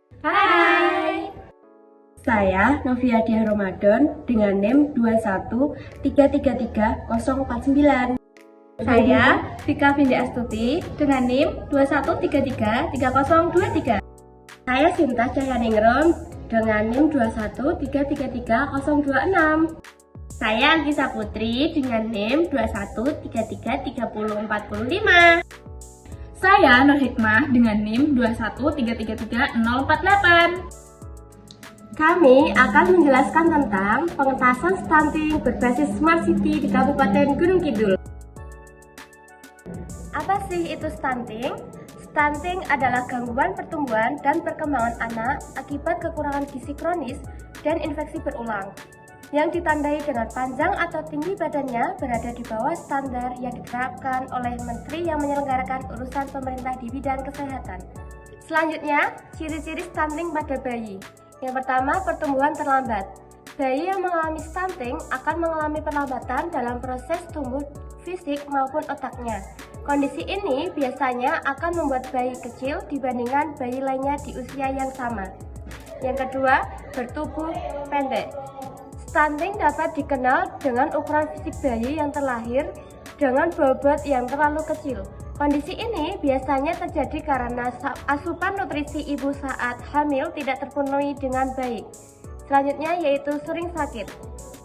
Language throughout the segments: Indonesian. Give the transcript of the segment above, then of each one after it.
Hai. Saya Novia Diah Ramadan dengan NIM 213333049. Saya Vika Vindi Astuti dengan NIM 21333023. Saya Sinta Cahyaningrum dengan NIM 213333026. Saya Anggisa Putri dengan NIM 21333045. Saya Nur Hikmah dengan NIM 213333048. Kami akan menjelaskan tentang pengetasan stunting berbasis Smart City di Kabupaten Gunung Kidul. Apa sih itu stunting? Stunting adalah gangguan pertumbuhan dan perkembangan anak akibat kekurangan gizi kronis dan infeksi berulang yang ditandai dengan panjang atau tinggi badannya berada di bawah standar yang diterapkan oleh menteri yang menyelenggarakan urusan pemerintah di bidang kesehatan. Selanjutnya, ciri-ciri stunting pada bayi. Yang pertama, pertumbuhan terlambat. Bayi yang mengalami stunting akan mengalami perlambatan dalam proses tumbuh fisik maupun otaknya. Kondisi ini biasanya akan membuat bayi kecil dibandingkan bayi lainnya di usia yang sama. Yang kedua, bertubuh pendek. Stunting dapat dikenal dengan ukuran fisik bayi yang terlahir dengan bobot yang terlalu kecil. Kondisi ini biasanya terjadi karena asupan nutrisi ibu saat hamil tidak terpenuhi dengan baik. Selanjutnya yaitu sering sakit.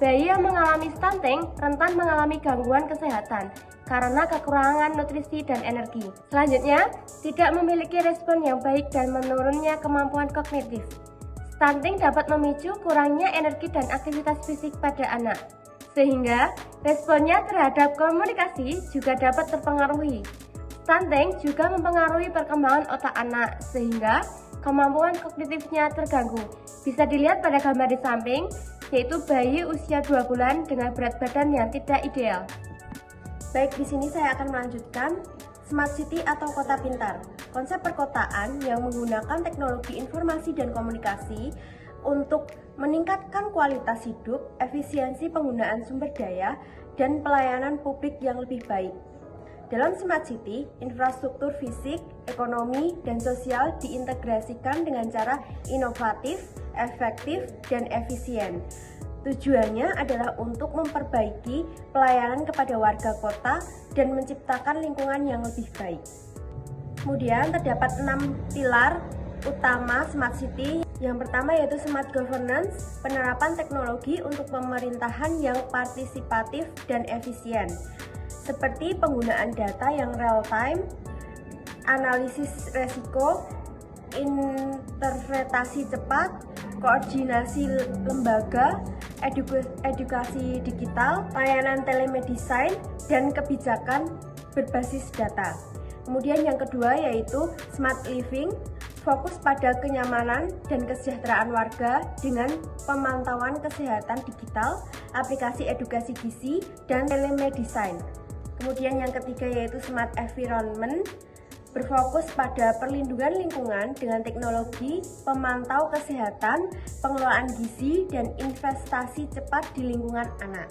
Bayi yang mengalami stunting rentan mengalami gangguan kesehatan karena kekurangan nutrisi dan energi. Selanjutnya, tidak memiliki respon yang baik dan menurunnya kemampuan kognitif. Stunting dapat memicu kurangnya energi dan aktivitas fisik pada anak, sehingga responnya terhadap komunikasi juga dapat terpengaruhi. Stunting juga mempengaruhi perkembangan otak anak, sehingga kemampuan kognitifnya terganggu. Bisa dilihat pada gambar di samping, yaitu bayi usia 2 bulan dengan berat badan yang tidak ideal. Baik, di sini saya akan melanjutkan Smart City atau Kota Pintar. Konsep perkotaan yang menggunakan teknologi informasi dan komunikasi untuk meningkatkan kualitas hidup, efisiensi penggunaan sumber daya, dan pelayanan publik yang lebih baik. Dalam Smart City, infrastruktur fisik, ekonomi, dan sosial diintegrasikan dengan cara inovatif, efektif, dan efisien. Tujuannya adalah untuk memperbaiki pelayanan kepada warga kota dan menciptakan lingkungan yang lebih baik. Kemudian terdapat 6 pilar utama Smart City. Yang pertama yaitu Smart Governance, penerapan teknologi untuk pemerintahan yang partisipatif dan efisien, seperti penggunaan data yang real time, analisis resiko, interpretasi cepat, koordinasi lembaga, edukasi digital, layanan telemedicine, dan kebijakan berbasis data. Kemudian yang kedua yaitu Smart Living, fokus pada kenyamanan dan kesejahteraan warga dengan pemantauan kesehatan digital, aplikasi edukasi gizi, dan telemedicine. Kemudian yang ketiga yaitu Smart Environment, berfokus pada perlindungan lingkungan dengan teknologi pemantau kesehatan, pengelolaan gizi, dan investasi cepat di lingkungan anak.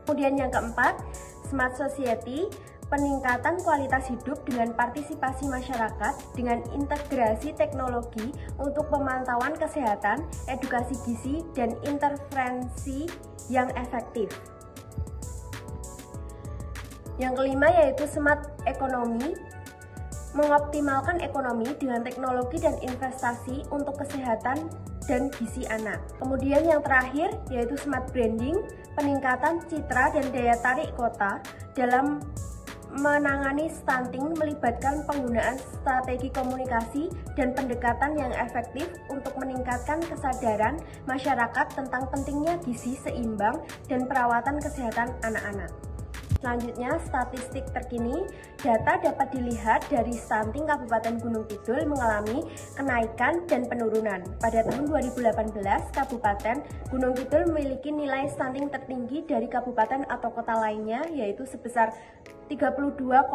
Kemudian yang keempat, Smart Society, peningkatan kualitas hidup dengan partisipasi masyarakat dengan integrasi teknologi untuk pemantauan kesehatan, edukasi gizi, dan intervensi yang efektif. Yang kelima yaitu Smart Economy, mengoptimalkan ekonomi dengan teknologi dan investasi untuk kesehatan dan gizi anak. Kemudian yang terakhir yaitu Smart Branding, peningkatan citra dan daya tarik kota dalam menangani stunting melibatkan penggunaan strategi komunikasi dan pendekatan yang efektif untuk meningkatkan kesadaran masyarakat tentang pentingnya gizi seimbang dan perawatan kesehatan anak-anak. Selanjutnya, statistik terkini, data dapat dilihat dari stunting Kabupaten Gunung Kidul mengalami kenaikan dan penurunan. Pada tahun 2018, Kabupaten Gunung Kidul memiliki nilai stunting tertinggi dari kabupaten atau kota lainnya, yaitu sebesar 32,51.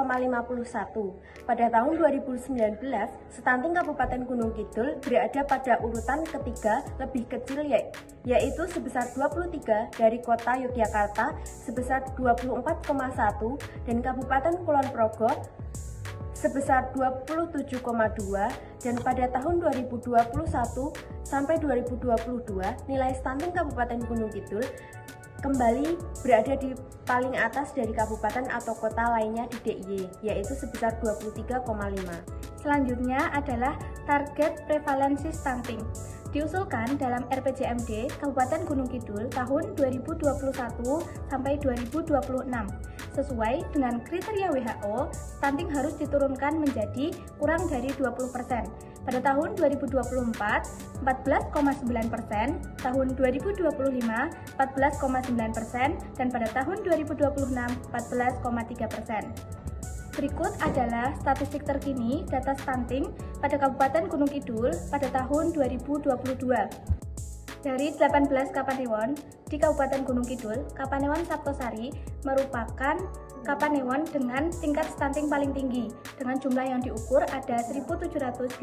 Pada tahun 2019, stunting Kabupaten Gunung Kidul berada pada urutan ketiga lebih kecil yaitu sebesar 23 dari kota Yogyakarta sebesar 24,1 dan Kabupaten Kulon Progo sebesar 27,2 dan pada tahun 2021 sampai 2022 nilai stunting Kabupaten Gunung Kidul kembali berada di paling atas dari kabupaten atau kota lainnya di DIY, yaitu sebesar 23,5. Selanjutnya adalah target prevalensi stunting. Diusulkan dalam RPJMD Kabupaten Gunung Kidul tahun 2021 sampai 2026. Sesuai dengan kriteria WHO, stunting harus diturunkan menjadi kurang dari 20%. Pada tahun 2024, 14,9%, tahun 2025, 14,9%, dan pada tahun 2026, 14,3%. Berikut adalah statistik terkini data stunting pada Kabupaten Gunung Kidul pada tahun 2022. Dari 18 Kapanewon di Kabupaten Gunung Kidul, Kapanewon Saptosari merupakan Kapanewon dengan tingkat stunting paling tinggi dengan jumlah yang diukur ada 1.787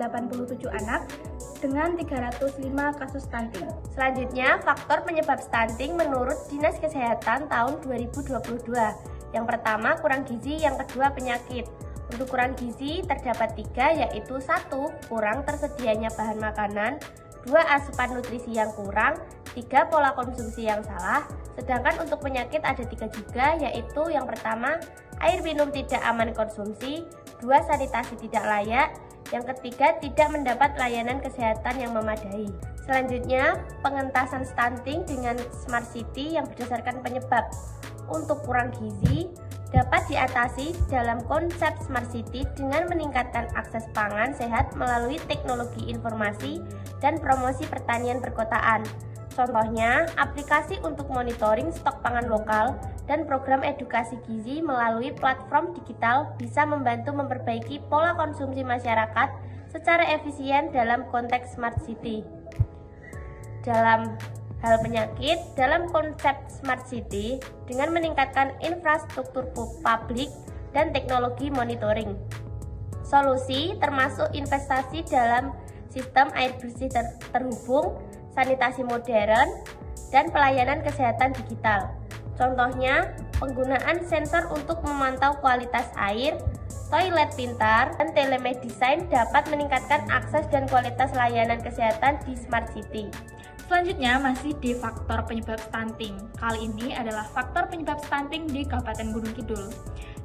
anak dengan 305 kasus stunting. Selanjutnya, faktor penyebab stunting menurut Dinas Kesehatan tahun 2022. Yang pertama, kurang gizi, yang kedua, penyakit. Untuk kurang gizi terdapat 3, yaitu 1. Kurang tersedianya bahan makanan, 2. Asupan nutrisi yang kurang, 3. Pola konsumsi yang salah. Sedangkan untuk penyakit ada 3 juga, yaitu yang pertama, air minum tidak aman konsumsi, 2. Sanitasi tidak layak, yang ketiga, tidak mendapat layanan kesehatan yang memadai. Selanjutnya, pengentasan stunting dengan Smart City yang berdasarkan penyebab. Untuk kurang gizi dapat diatasi dalam konsep Smart City dengan meningkatkan akses pangan sehat melalui teknologi informasi dan promosi pertanian perkotaan. Contohnya, aplikasi untuk monitoring stok pangan lokal dan program edukasi gizi melalui platform digital bisa membantu memperbaiki pola konsumsi masyarakat secara efisien dalam konteks Smart City. Dalam hal penyakit, dalam konsep Smart City dengan meningkatkan infrastruktur publik dan teknologi monitoring. Solusi termasuk investasi dalam sistem air bersih terhubung, sanitasi modern, dan pelayanan kesehatan digital. Contohnya, penggunaan sensor untuk memantau kualitas air, toilet pintar, dan telemedicine dapat meningkatkan akses dan kualitas layanan kesehatan di Smart City. Selanjutnya masih di faktor penyebab stunting. Kali ini adalah faktor penyebab stunting di Kabupaten Gunung Kidul.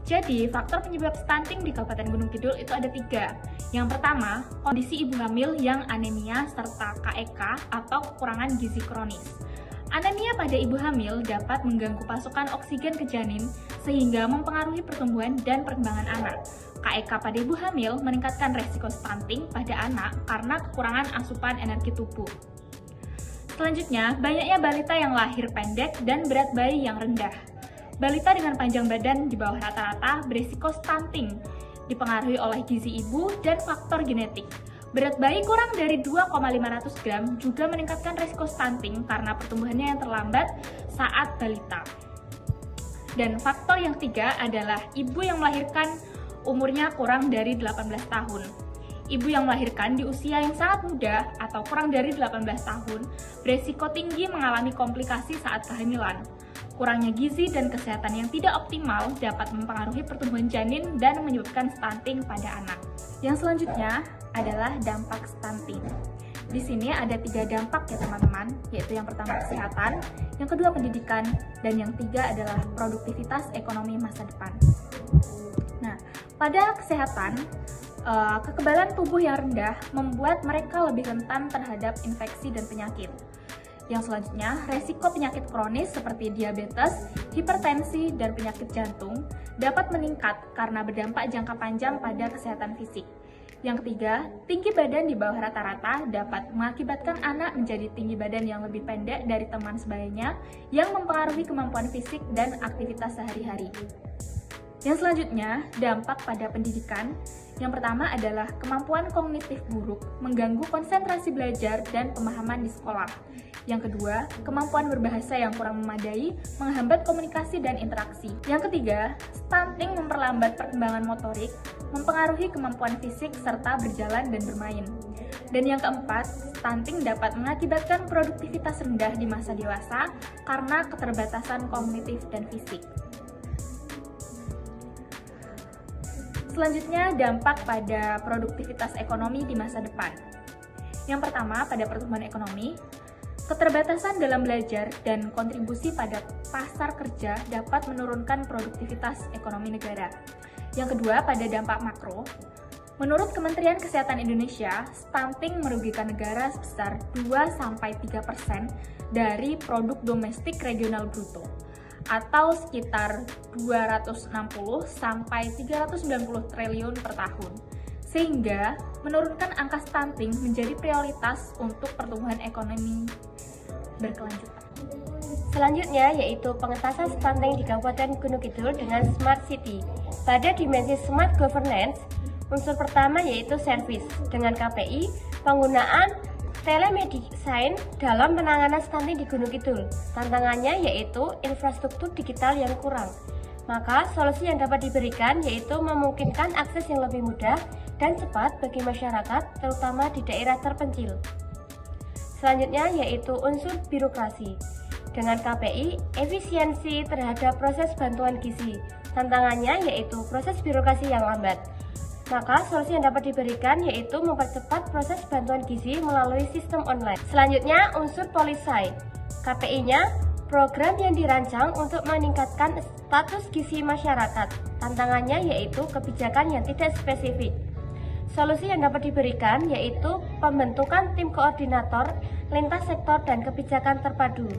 Jadi, faktor penyebab stunting di Kabupaten Gunung Kidul itu ada 3. Yang pertama, kondisi ibu hamil yang anemia serta KEK atau kekurangan gizi kronis. Anemia pada ibu hamil dapat mengganggu pasokan oksigen ke janin sehingga mempengaruhi pertumbuhan dan perkembangan anak. KEK pada ibu hamil meningkatkan resiko stunting pada anak karena kekurangan asupan energi tubuh. Selanjutnya, banyaknya balita yang lahir pendek dan berat bayi yang rendah. Balita dengan panjang badan di bawah rata-rata berisiko stunting, dipengaruhi oleh gizi ibu dan faktor genetik. Berat bayi kurang dari 2,500 gram juga meningkatkan risiko stunting karena pertumbuhannya yang terlambat saat balita. Dan faktor yang ketiga adalah ibu yang melahirkan umurnya kurang dari 18 tahun. Ibu yang melahirkan di usia yang sangat muda atau kurang dari 18 tahun beresiko tinggi mengalami komplikasi saat kehamilan. Kurangnya gizi dan kesehatan yang tidak optimal dapat mempengaruhi pertumbuhan janin dan menyebabkan stunting pada anak. Yang selanjutnya adalah dampak stunting. Di sini ada 3 dampak ya teman-teman, yaitu yang pertama kesehatan, yang kedua pendidikan, dan yang ketiga adalah produktivitas ekonomi masa depan. Nah, pada kesehatan, kekebalan tubuh yang rendah membuat mereka lebih rentan terhadap infeksi dan penyakit. Yang selanjutnya, resiko penyakit kronis seperti diabetes, hipertensi, dan penyakit jantung dapat meningkat karena berdampak jangka panjang pada kesehatan fisik. Yang ketiga, tinggi badan di bawah rata-rata dapat mengakibatkan anak menjadi tinggi badan yang lebih pendek dari teman sebayanya yang mempengaruhi kemampuan fisik dan aktivitas sehari-hari. Yang selanjutnya, dampak pada pendidikan. Yang pertama adalah kemampuan kognitif buruk, mengganggu konsentrasi belajar dan pemahaman di sekolah. Yang kedua, kemampuan berbahasa yang kurang memadai, menghambat komunikasi dan interaksi. Yang ketiga, stunting memperlambat perkembangan motorik, mempengaruhi kemampuan fisik serta berjalan dan bermain. Dan yang keempat, stunting dapat mengakibatkan produktivitas rendah di masa dewasa karena keterbatasan kognitif dan fisik. Selanjutnya, dampak pada produktivitas ekonomi di masa depan. Yang pertama, pada pertumbuhan ekonomi, keterbatasan dalam belajar dan kontribusi pada pasar kerja dapat menurunkan produktivitas ekonomi negara. Yang kedua, pada dampak makro, menurut Kementerian Kesehatan Indonesia, stunting merugikan negara sebesar 2-3% dari produk domestik regional bruto, atau sekitar 260-390 triliun per tahun, sehingga menurunkan angka stunting menjadi prioritas untuk pertumbuhan ekonomi berkelanjutan. Selanjutnya yaitu pengentasan stunting di Kabupaten Gunung Kidul dengan Smart City. Pada dimensi Smart Governance, unsur pertama yaitu service dengan KPI, penggunaan telemedicine dalam penanganan stunting di Gunung Kidul. Tantangannya yaitu infrastruktur digital yang kurang. Maka solusi yang dapat diberikan yaitu memungkinkan akses yang lebih mudah dan cepat bagi masyarakat, terutama di daerah terpencil. Selanjutnya yaitu unsur birokrasi. Dengan KPI, efisiensi terhadap proses bantuan gizi. Tantangannya yaitu proses birokrasi yang lambat. Maka solusi yang dapat diberikan yaitu mempercepat proses bantuan gizi melalui sistem online. Selanjutnya unsur polisai. KPI-nya program yang dirancang untuk meningkatkan status gizi masyarakat. Tantangannya yaitu kebijakan yang tidak spesifik. Solusi yang dapat diberikan yaitu pembentukan tim koordinator lintas sektor dan kebijakan terpadu.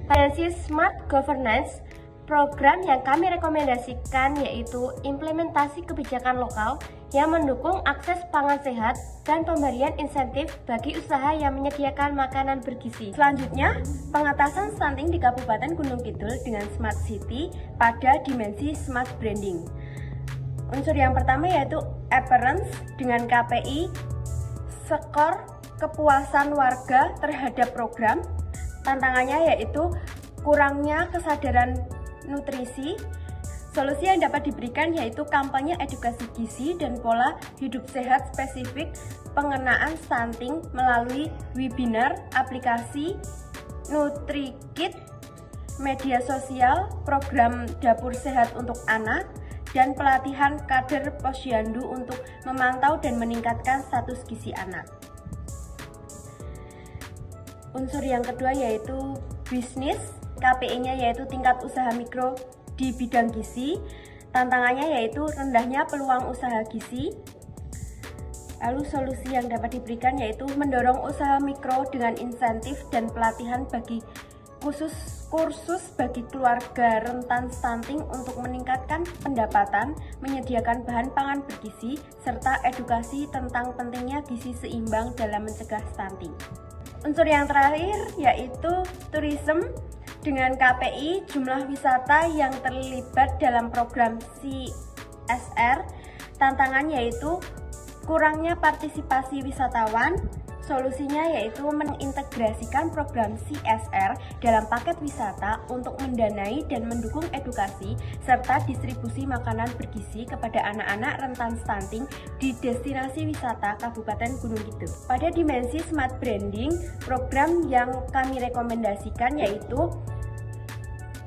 Pada Smart Governance, program yang kami rekomendasikan yaitu implementasi kebijakan lokal yang mendukung akses pangan sehat dan pemberian insentif bagi usaha yang menyediakan makanan bergizi. Selanjutnya, pengentasan stunting di Kabupaten Gunung Kidul dengan Smart City pada dimensi Smart Branding. Unsur yang pertama yaitu appearance dengan KPI, skor kepuasan warga terhadap program. Tantangannya yaitu kurangnya kesadaran nutrisi. Solusi yang dapat diberikan yaitu kampanye edukasi gizi dan pola hidup sehat spesifik pengenaan stunting melalui webinar, aplikasi, NutriKit, media sosial, program dapur sehat untuk anak, dan pelatihan kader posyandu untuk memantau dan meningkatkan status gizi anak. Unsur yang kedua yaitu bisnis. KPI-nya yaitu tingkat usaha mikro di bidang gizi. Tantangannya yaitu rendahnya peluang usaha gizi. Lalu solusi yang dapat diberikan yaitu mendorong usaha mikro dengan insentif dan pelatihan bagi kursus bagi keluarga rentan stunting untuk meningkatkan pendapatan, menyediakan bahan pangan bergizi, serta edukasi tentang pentingnya gizi seimbang dalam mencegah stunting. Unsur yang terakhir yaitu tourism. Dengan KPI, jumlah wisata yang terlibat dalam program CSR, tantangan yaitu kurangnya partisipasi wisatawan. Solusinya yaitu mengintegrasikan program CSR dalam paket wisata untuk mendanai dan mendukung edukasi serta distribusi makanan bergizi kepada anak-anak rentan stunting di destinasi wisata Kabupaten Gunung Kidul. Pada dimensi Smart Branding, program yang kami rekomendasikan yaitu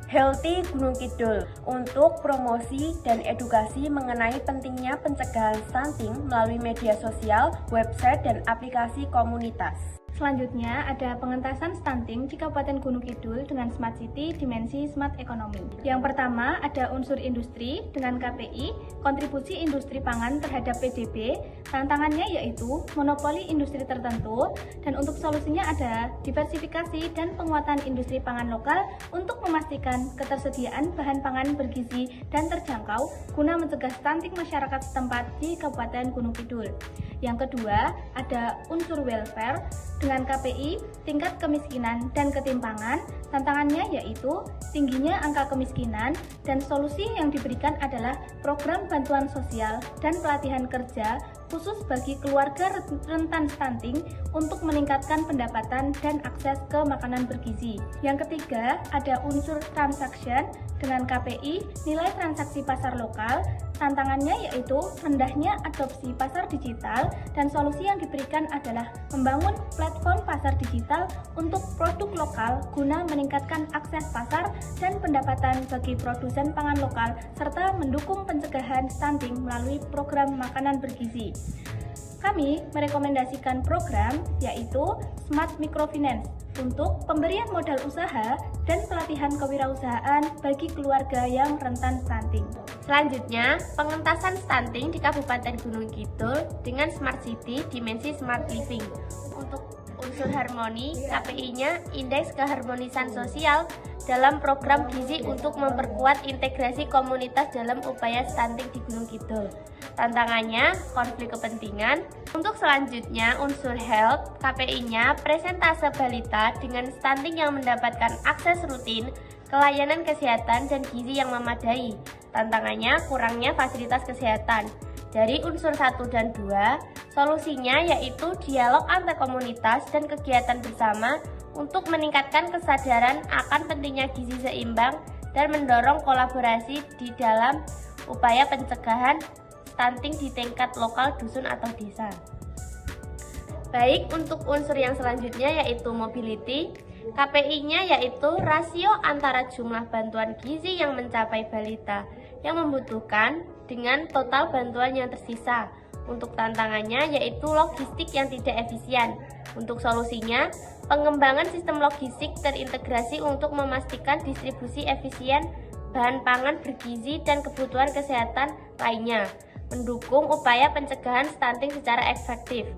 Healthy Gunung Kidul untuk promosi dan edukasi mengenai pentingnya pencegahan stunting melalui media sosial, website, dan aplikasi komunitas. Selanjutnya ada pengentasan stunting di Kabupaten Gunung Kidul dengan Smart City dimensi Smart Economy. Yang pertama ada unsur industri dengan KPI, kontribusi industri pangan terhadap PDB. Tantangannya yaitu monopoli industri tertentu, dan untuk solusinya ada diversifikasi dan penguatan industri pangan lokal untuk memastikan ketersediaan bahan pangan bergizi dan terjangkau guna mencegah stunting masyarakat setempat di Kabupaten Gunung Kidul. Yang kedua, ada unsur welfare dengan KPI, tingkat kemiskinan dan ketimpangan. Tantangannya yaitu tingginya angka kemiskinan, dan solusi yang diberikan adalah program bantuan sosial dan pelatihan kerja khusus bagi keluarga rentan stunting untuk meningkatkan pendapatan dan akses ke makanan bergizi. Yang ketiga, ada unsur transaction dengan KPI, nilai transaksi pasar lokal. Tantangannya yaitu rendahnya adopsi pasar digital, dan solusi yang diberikan adalah membangun platform pasar digital untuk produk lokal guna meningkatkan akses pasar dan pendapatan bagi produsen pangan lokal, serta mendukung pencegahan stunting melalui program makanan bergizi. Kami merekomendasikan program yaitu Smart Microfinance untuk pemberian modal usaha dan pelatihan kewirausahaan bagi keluarga yang rentan stunting. Selanjutnya, pengentasan stunting di Kabupaten Gunung Kidul dengan Smart City dimensi Smart Living. Untuk unsur harmoni, KPI-nya Indeks Keharmonisan Sosial dalam program gizi untuk memperkuat integrasi komunitas dalam upaya stunting di Gunung Kidul. Tantangannya, konflik kepentingan. Untuk selanjutnya, unsur health, KPI-nya presentase balita dengan stunting yang mendapatkan akses rutin ke layanan kesehatan dan gizi yang memadai. Tantangannya, kurangnya fasilitas kesehatan. Dari unsur 1 dan 2, solusinya yaitu dialog antar komunitas dan kegiatan bersama untuk meningkatkan kesadaran akan pentingnya gizi seimbang dan mendorong kolaborasi di dalam upaya pencegahan stunting di tingkat lokal dusun atau desa. Baik, untuk unsur yang selanjutnya yaitu mobility, KPI-nya yaitu rasio antara jumlah bantuan gizi yang mencapai balita yang membutuhkan dengan total bantuan yang tersisa. Untuk tantangannya yaitu logistik yang tidak efisien. Untuk solusinya, pengembangan sistem logistik terintegrasi untuk memastikan distribusi efisien bahan pangan bergizi dan kebutuhan kesehatan lainnya, mendukung upaya pencegahan stunting secara efektif.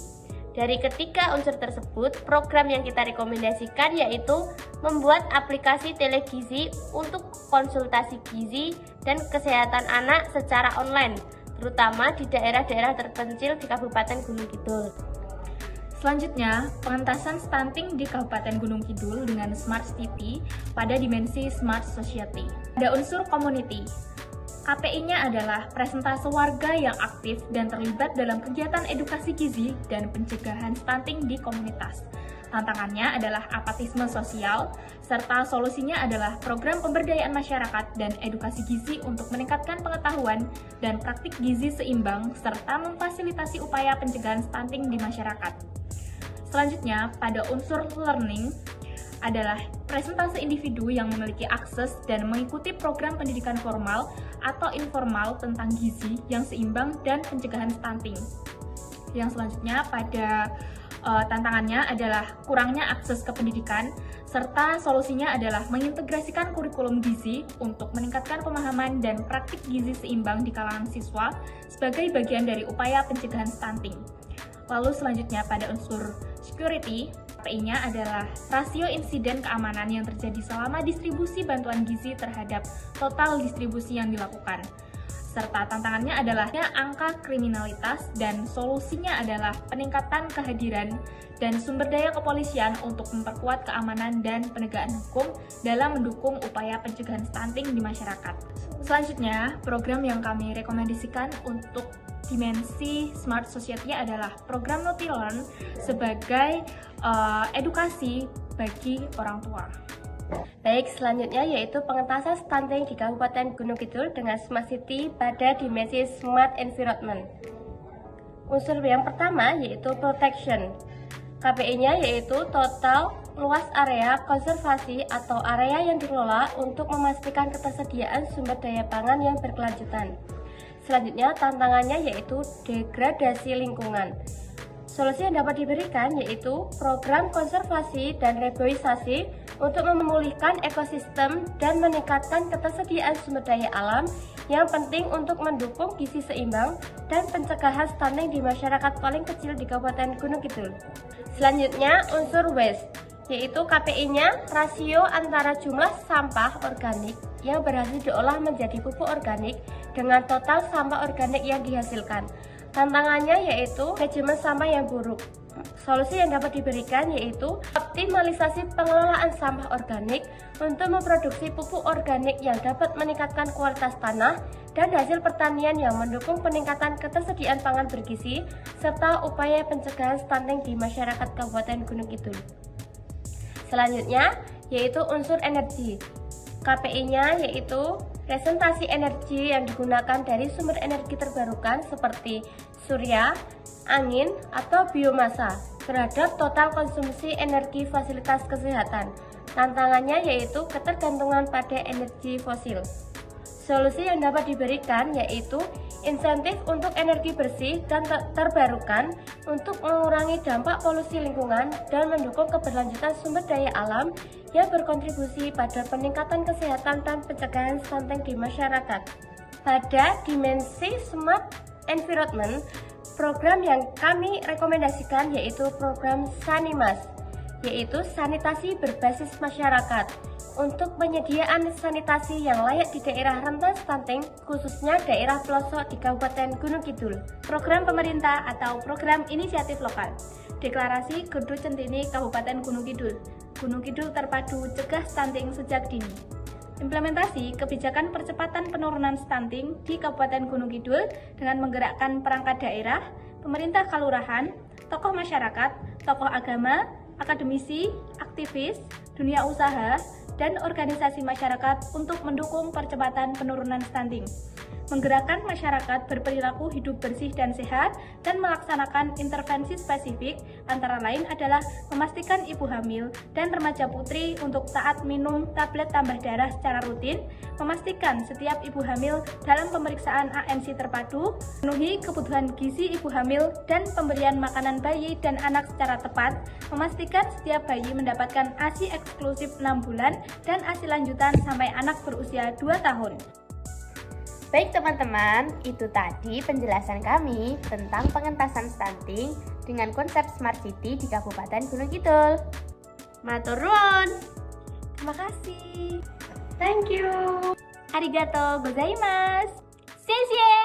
Dari ketiga unsur tersebut, program yang kita rekomendasikan yaitu membuat aplikasi telegizi untuk konsultasi gizi dan kesehatan anak secara online, terutama di daerah-daerah terpencil di Kabupaten Gunung Kidul. Selanjutnya, pengentasan stunting di Kabupaten Gunung Kidul dengan Smart City pada dimensi Smart Society. Ada unsur community. KPI-nya adalah presentase warga yang aktif dan terlibat dalam kegiatan edukasi gizi dan pencegahan stunting di komunitas. Tantangannya adalah apatisme sosial, serta solusinya adalah program pemberdayaan masyarakat dan edukasi gizi untuk meningkatkan pengetahuan dan praktik gizi seimbang, serta memfasilitasi upaya pencegahan stunting di masyarakat. Selanjutnya, pada unsur learning, adalah presentase individu yang memiliki akses dan mengikuti program pendidikan formal atau informal tentang gizi yang seimbang dan pencegahan stunting. Yang selanjutnya pada tantangannya adalah kurangnya akses ke pendidikan, serta solusinya adalah mengintegrasikan kurikulum gizi untuk meningkatkan pemahaman dan praktik gizi seimbang di kalangan siswa sebagai bagian dari upaya pencegahan stunting. Lalu selanjutnya pada unsur security, KPI-nya adalah rasio insiden keamanan yang terjadi selama distribusi bantuan gizi terhadap total distribusi yang dilakukan. Serta tantangannya adalah angka kriminalitas, dan solusinya adalah peningkatan kehadiran dan sumber daya kepolisian untuk memperkuat keamanan dan penegakan hukum dalam mendukung upaya pencegahan stunting di masyarakat. Selanjutnya, program yang kami rekomendasikan untuk dimensi Smart Society adalah program Nutilearn sebagai edukasi bagi orang tua. Baik, selanjutnya yaitu pengentasan stunting di Kabupaten Gunung Kidul dengan Smart City pada dimensi Smart Environment. Unsur yang pertama yaitu protection. KPI-nya yaitu total luas area konservasi atau area yang dikelola untuk memastikan ketersediaan sumber daya pangan yang berkelanjutan. Selanjutnya, tantangannya yaitu degradasi lingkungan. Solusi yang dapat diberikan yaitu program konservasi dan reboisasi untuk memulihkan ekosistem dan meningkatkan ketersediaan sumber daya alam yang penting untuk mendukung gizi seimbang dan pencegahan stunting di masyarakat paling kecil di Kabupaten Gunung Kidul. Selanjutnya, unsur waste, yaitu KPI-nya rasio antara jumlah sampah organik yang berhasil diolah menjadi pupuk organik dengan total sampah organik yang dihasilkan. Tantangannya yaitu manajemen sampah yang buruk. Solusi yang dapat diberikan yaitu optimalisasi pengelolaan sampah organik untuk memproduksi pupuk organik yang dapat meningkatkan kualitas tanah dan hasil pertanian yang mendukung peningkatan ketersediaan pangan bergizi, serta upaya pencegahan stunting di masyarakat Kabupaten Gunung Kidul. Selanjutnya, yaitu unsur energi. KPI-nya yaitu presentasi energi yang digunakan dari sumber energi terbarukan seperti surya, angin, atau biomasa terhadap total konsumsi energi fasilitas kesehatan. Tantangannya yaitu ketergantungan pada energi fosil. Solusi yang dapat diberikan yaitu insentif untuk energi bersih dan terbarukan untuk mengurangi dampak polusi lingkungan dan mendukung keberlanjutan sumber daya alam yang berkontribusi pada peningkatan kesehatan dan pencegahan stunting di masyarakat. Pada dimensi Smart Environment, program yang kami rekomendasikan yaitu program Sanimas, yaitu sanitasi berbasis masyarakat, untuk penyediaan sanitasi yang layak di daerah rentan stunting, khususnya daerah pelosok di Kabupaten Gunung Kidul. Program pemerintah atau program inisiatif lokal. Deklarasi Gerdu Centini Kabupaten Gunung Kidul. Gunung Kidul terpadu cegah stunting sejak dini. Implementasi kebijakan percepatan penurunan stunting di Kabupaten Gunung Kidul dengan menggerakkan perangkat daerah, pemerintah kalurahan, tokoh masyarakat, tokoh agama, akademisi, aktivis, dunia usaha, dan organisasi masyarakat untuk mendukung percepatan penurunan stunting. Menggerakkan masyarakat berperilaku hidup bersih dan sehat dan melaksanakan intervensi spesifik antara lain adalah memastikan ibu hamil dan remaja putri untuk taat minum tablet tambah darah secara rutin, memastikan setiap ibu hamil dalam pemeriksaan ANC terpadu, memenuhi kebutuhan gizi ibu hamil dan pemberian makanan bayi dan anak secara tepat, memastikan setiap bayi mendapatkan ASI eksklusif 6 bulan dan ASI lanjutan sampai anak berusia 2 tahun. Baik teman-teman, itu tadi penjelasan kami tentang pengentasan stunting dengan konsep Smart City di Kabupaten Gunung Kidul. Matur nuwun. Terima kasih. Thank you. Arigato gozaimasu. Sensei.